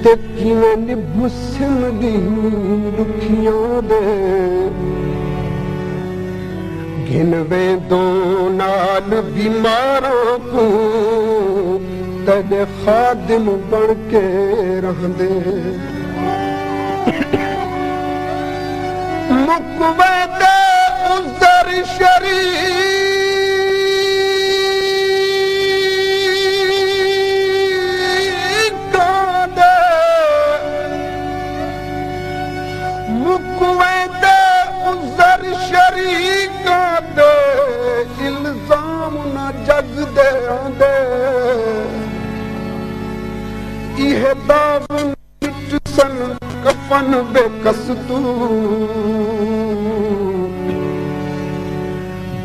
ते किवें निभुसिन दी दुखियां दे गिनवे दो नाल बीमारां को तेरे खादिम बन के रहंदे मुकवे दे उज़र शरीक इल्जाम न जग दे आंदे इहे दाग सन कफन बेकस तू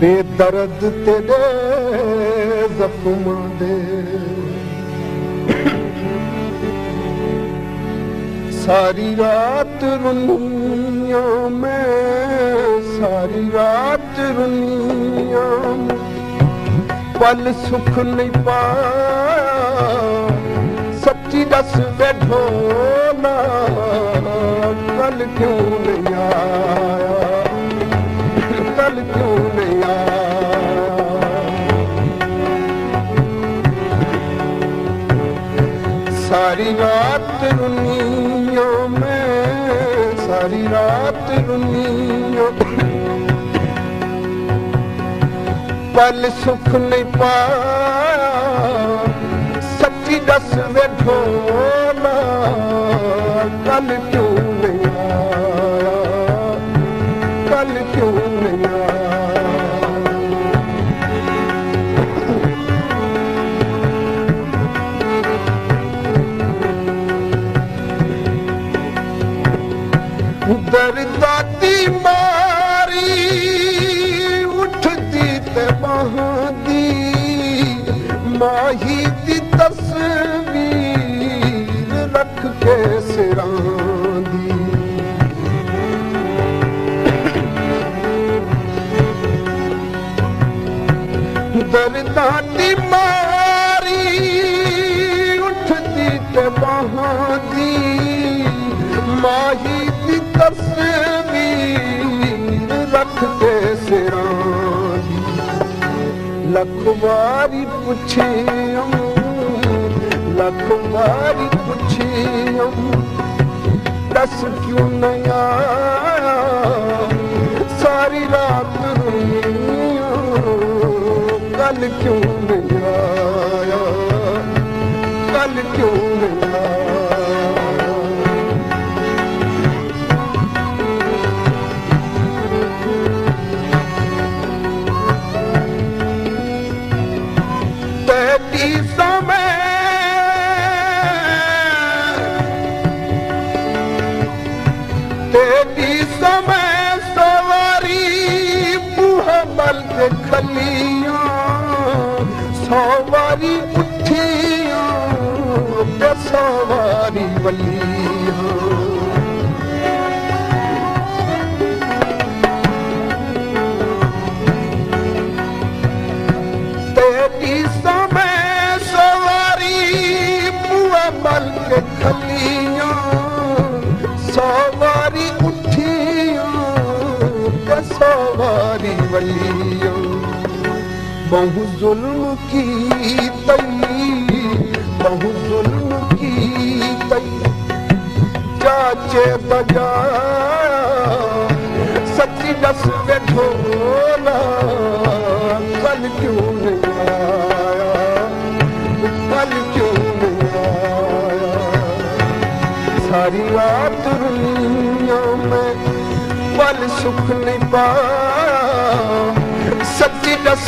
बेदर्द तेरे जख्मां दे सारी रात रुनिया में सारी रात रुनिया पल सुख नहीं पाया सच्ची दस बैठो ना कल क्यों नहीं आया कल क्यों नहीं आया सारी रात रुनिया में सारी रात रुनिया पल सुख नहीं पाया सच्ची दस बैठो ना कल क्यों नहीं आया कल क्यों नहीं आया दर्दा दी मारी उठदी ते बहादी माही दी तस्वीर रख के सिरां दी दर्दा दी मारी उठदी ते बहादी माही दी तस्वीर रख के सिरां दी लख बारी पुछियम लख बारी पुछियम दस क्यों नहीं आया सारी रात रुनिया कल क्यों नहीं आया कल क्यों नहीं आया तेरी समय सवारी बूहा बल के खलियां सवारी उठियां ते सवारी वलियां तेरी समय सवारी बूहा बल के खलियां सवारी उठियां ते सवारी वलियां बहु जुल्म की तई बहु जुल्म की तई चाचे बजा सच्ची दस बैठो ना कल क्यों नहीं आया कल क्यों नहीं आया सारी रात रुनिया में पल सुख नहीं पाया सच्ची दस